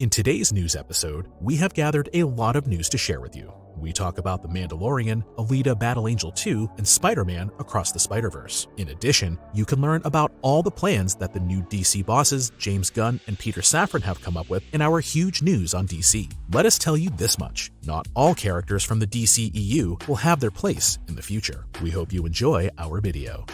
In today's news episode, we have gathered a lot of news to share with you. We talk about The Mandalorian, Alita Battle Angel 2, and Spider-Man Across the Spider-Verse. In addition, you can learn about all the plans that the new DC bosses James Gunn and Peter Safran have come up with in our huge news on DC. Let us tell you this much: not all characters from the DCEU will have their place in the future. We hope you enjoy our video.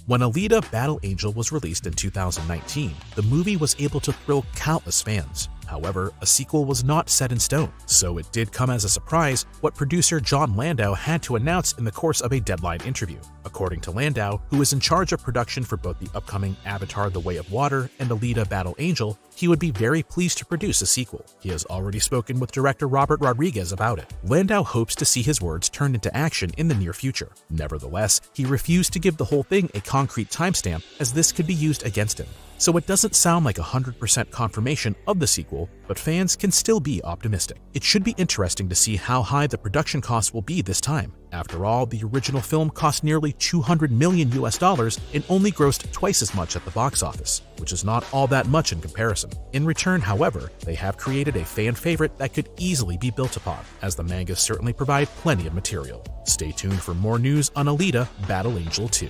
When Alita Battle Angel was released in 2019, the movie was able to thrill countless fans. However, a sequel was not set in stone, so it did come as a surprise what producer Jon Landau had to announce in the course of a Deadline interview. According to Landau, who is in charge of production for both the upcoming Avatar: The Way of Water and Alita Battle Angel, he would be very pleased to produce a sequel. He has already spoken with director Robert Rodriguez about it. Landau hopes to see his words turned into action in the near future. Nevertheless, he refused to give the whole thing a concrete timestamp, as this could be used against him. So it doesn't sound like 100% confirmation of the sequel, but fans can still be optimistic. It should be interesting to see how high the production costs will be this time. After all, the original film cost nearly $200 million and only grossed twice as much at the box office, which is not all that much in comparison. In return, however, they have created a fan favorite that could easily be built upon, as the mangas certainly provide plenty of material. Stay tuned for more news on Alita Battle Angel 2.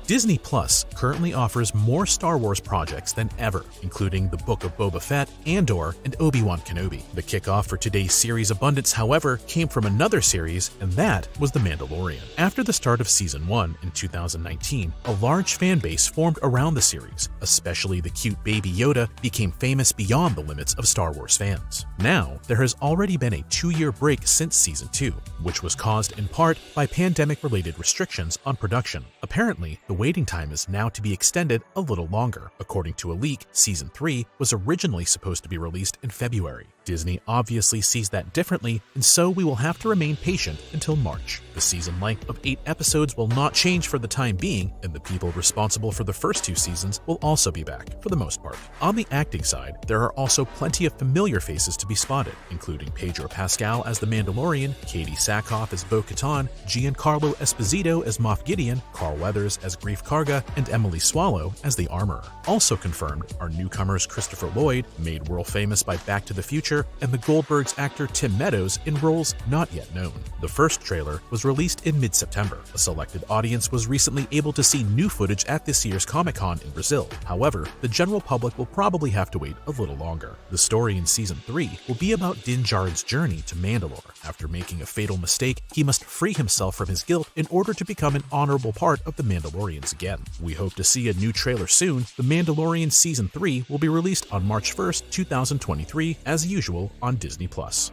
Disney Plus currently offers more Star Wars projects than ever, including the Book of Boba Fett, Andor, and Obi-Wan Kenobi. The kickoff for today's series abundance, however, came from another series, and that was The Mandalorian. After the start of Season 1 in 2019, a large fan base formed around the series, especially the cute baby Yoda became famous beyond the limits of Star Wars fans. Now, there has already been a 2-year break since Season 2, which was caused in part by pandemic-related restrictions on production. Apparently, the waiting time is now to be extended a little longer. According to a leak, Season 3 was originally supposed to be released in February. Disney obviously sees that differently, and so we will have to remain patient until March. The season length of 8 episodes will not change for the time being, and the people responsible for the first 2 seasons will also be back, for the most part. On the acting side, there are also plenty of familiar faces to be spotted, including Pedro Pascal as the Mandalorian, Katie Sackhoff as Bo-Katan, Giancarlo Esposito as Moff Gideon, Carl Weathers as Greef Karga, and Emily Swallow as the Armorer. Also confirmed are newcomers Christopher Lloyd, made world famous by Back to the Future, and the Goldbergs actor Tim Meadows in roles not yet known. The first trailer was released in mid-September. A selected audience was recently able to see new footage at this year's Comic-Con in Brazil. However, the general public will probably have to wait a little longer. The story in Season 3 will be about Din Djarin's journey to Mandalore. After making a fatal mistake, he must free himself from his guilt in order to become an honorable part of the Mandalorians again. We hope to see a new trailer soon. The Mandalorian Season 3 will be released on March 1st, 2023, as usual on Disney Plus.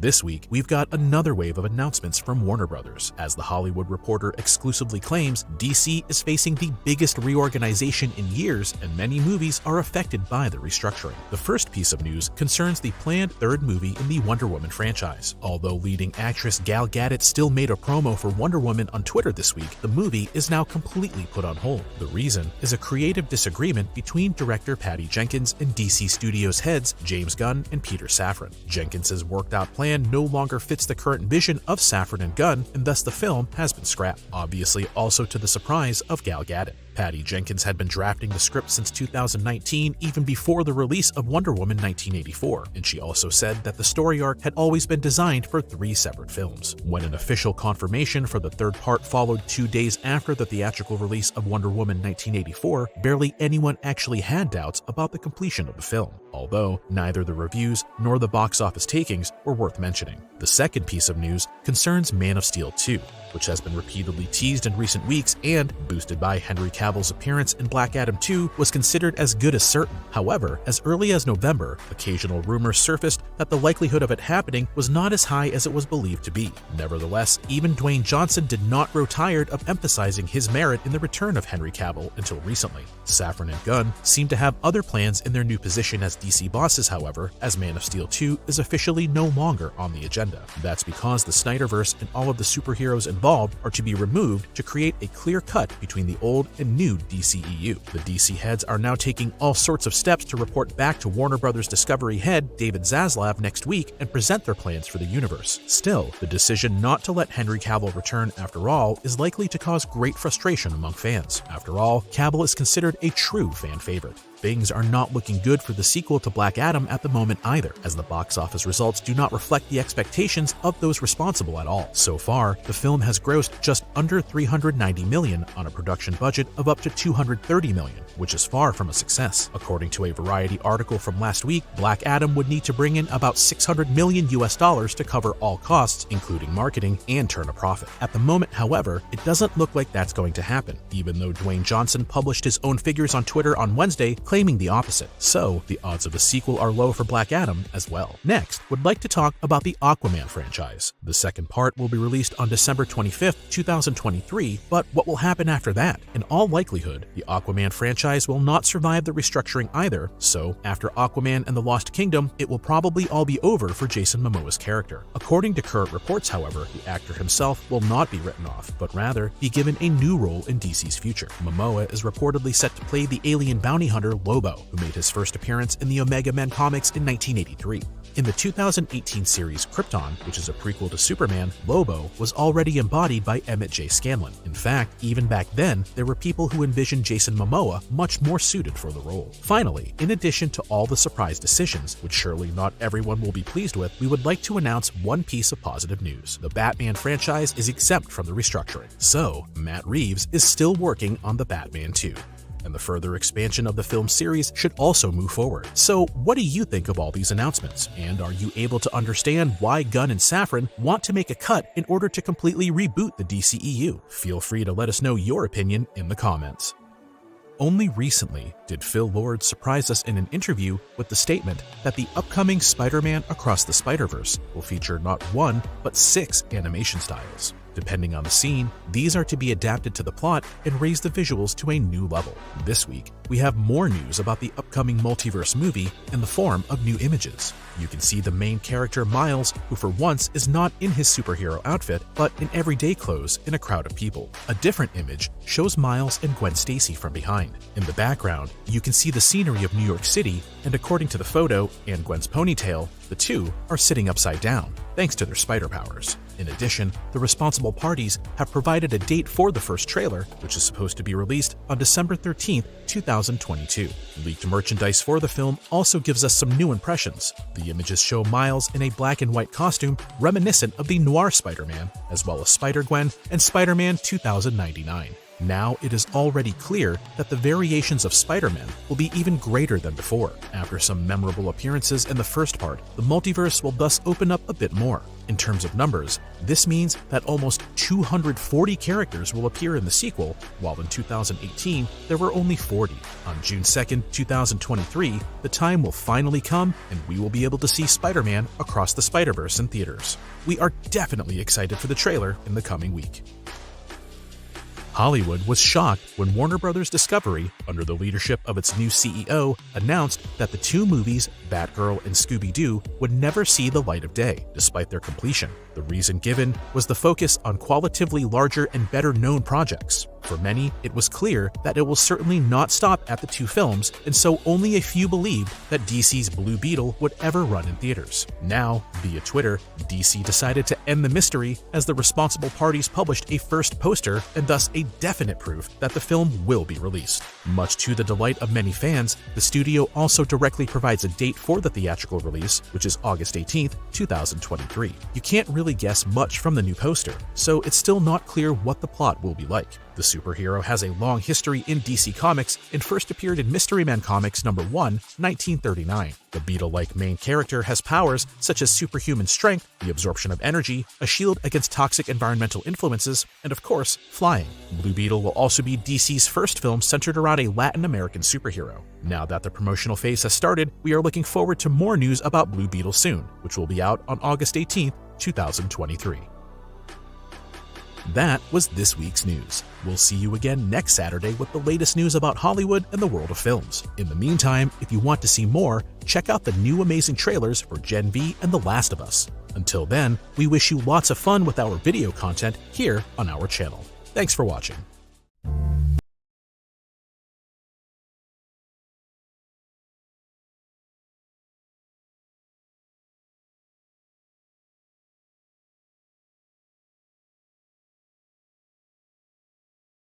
This week, we've got another wave of announcements from Warner Brothers. As The Hollywood Reporter exclusively claims, DC is facing the biggest reorganization in years, and many movies are affected by the restructuring. The first piece of news concerns the planned 3rd movie in the Wonder Woman franchise. Although leading actress Gal Gadot still made a promo for Wonder Woman on Twitter this week, the movie is now completely put on hold. The reason is a creative disagreement between director Patty Jenkins and DC Studios heads James Gunn and Peter Safran. Jenkins' worked-out plan no longer fits the current vision of Safran and Gunn, and thus the film has been scrapped, obviously also to the surprise of Gal Gadot. Patty Jenkins had been drafting the script since 2019, even before the release of Wonder Woman 1984, and she also said that the story arc had always been designed for 3 separate films. When an official confirmation for the 3rd part followed 2 days after the theatrical release of Wonder Woman 1984, barely anyone actually had doubts about the completion of the film, although neither the reviews nor the box office takings were worth mentioning. The second piece of news concerns Man of Steel 2, which has been repeatedly teased in recent weeks and, boosted by Henry Cavill's appearance in Black Adam 2, was considered as good as certain. However, as early as November, occasional rumors surfaced that the likelihood of it happening was not as high as it was believed to be. Nevertheless, even Dwayne Johnson did not grow tired of emphasizing his merit in the return of Henry Cavill until recently. Safran and Gunn seem to have other plans in their new position as DC bosses, however, as Man of Steel 2 is officially no longer on the agenda. That's because the Snyderverse and all of the superheroes involved are to be removed to create a clear cut between the old and new DCEU. The DC heads are now taking all sorts of steps to report back to Warner Brothers Discovery head David Zaslav next week and present their plans for the universe. Still, the decision not to let Henry Cavill return after all is likely to cause great frustration among fans. After all, Cavill is considered a true fan favorite. Things are not looking good for the sequel to Black Adam at the moment either, as the box office results do not reflect the expectations of those responsible at all. So far, the film has grossed just under $390 million on a production budget of up to $230 million, which is far from a success. According to a Variety article from last week, Black Adam would need to bring in about $600 million to cover all costs, including marketing, and turn a profit. At the moment, however, it doesn't look like that's going to happen, even though Dwayne Johnson published his own figures on Twitter on Wednesday claiming the opposite. So, the odds of a sequel are low for Black Adam as well. Next, would like to talk about the Aquaman franchise. The second part will be released on December 25th, 2023, but what will happen after that? In all likelihood, the Aquaman franchise will not survive the restructuring either, so after Aquaman and the Lost Kingdom, it will probably all be over for Jason Momoa's character. According to current reports, however, the actor himself will not be written off, but rather be given a new role in DC's future. Momoa is reportedly set to play the alien bounty hunter Lobo, who made his first appearance in the Omega Men comics in 1983. In the 2018 series Krypton, which is a prequel to Superman, Lobo was already embodied by Emmett J. Scanlon. In fact, even back then, there were people who envisioned Jason Momoa much more suited for the role. Finally, in addition to all the surprise decisions, which surely not everyone will be pleased with, we would like to announce one piece of positive news. The Batman franchise is exempt from the restructuring. So, Matt Reeves is still working on the Batman 2. And the further expansion of the film series should also move forward. So what do you think of all these announcements? And are you able to understand why Gunn and Safran want to make a cut in order to completely reboot the DCEU? Feel free to let us know your opinion in the comments. Only recently did Phil Lord surprise us in an interview with the statement that the upcoming Spider-Man Across the Spider-Verse will feature not one, but 6 animation styles. Depending on the scene, these are to be adapted to the plot and raise the visuals to a new level. This week, we have more news about the upcoming multiverse movie in the form of new images. You can see the main character Miles, who for once is not in his superhero outfit, but in everyday clothes in a crowd of people. A different image shows Miles and Gwen Stacy from behind. In the background, you can see the scenery of New York City, and according to the photo and Gwen's ponytail, the two are sitting upside down, thanks to their spider powers. In addition, the responsible parties have provided a date for the first trailer, which is supposed to be released on December 13th, 2022. Leaked merchandise for the film also gives us some new impressions. The images show Miles in a black and white costume reminiscent of the noir Spider-Man, as well as Spider-Gwen and Spider-Man 2099. Now it is already clear that the variations of Spider-Man will be even greater than before. After some memorable appearances in the first part, the multiverse will thus open up a bit more. In terms of numbers, this means that almost 240 characters will appear in the sequel, while in 2018 there were only 40. On June 2nd, 2023, the time will finally come and we will be able to see Spider-Man Across the Spider-Verse in theaters. We are definitely excited for the trailer in the coming week. Hollywood was shocked when Warner Bros. Discovery, under the leadership of its new CEO, announced that the 2 movies, Batgirl and Scooby-Doo, would never see the light of day, despite their completion. The reason given was the focus on qualitatively larger and better-known projects. For many, it was clear that it will certainly not stop at the 2 films, and so only a few believed that DC's Blue Beetle would ever run in theaters. Now, via Twitter, DC decided to end the mystery as the responsible parties published a first poster and thus a definite proof that the film will be released. Much to the delight of many fans, the studio also directly provides a date for the theatrical release, which is August 18th, 2023. You can't really guess much from the new poster, so it's still not clear what the plot will be like. The superhero has a long history in DC Comics and first appeared in Mystery Men Comics #1, 1939. The Beetle-like main character has powers such as superhuman strength, the absorption of energy, a shield against toxic environmental influences, and of course, flying. Blue Beetle will also be DC's first film centered around a Latin American superhero. Now that the promotional phase has started, we are looking forward to more news about Blue Beetle soon, which will be out on August 18th, 2023. That was this week's news. We'll see you again next Saturday with the latest news about Hollywood and the world of films. In the meantime, if you want to see more, check out the new amazing trailers for Gen V and The Last of Us. Until then, we wish you lots of fun with our video content here on our channel. Thanks for watching.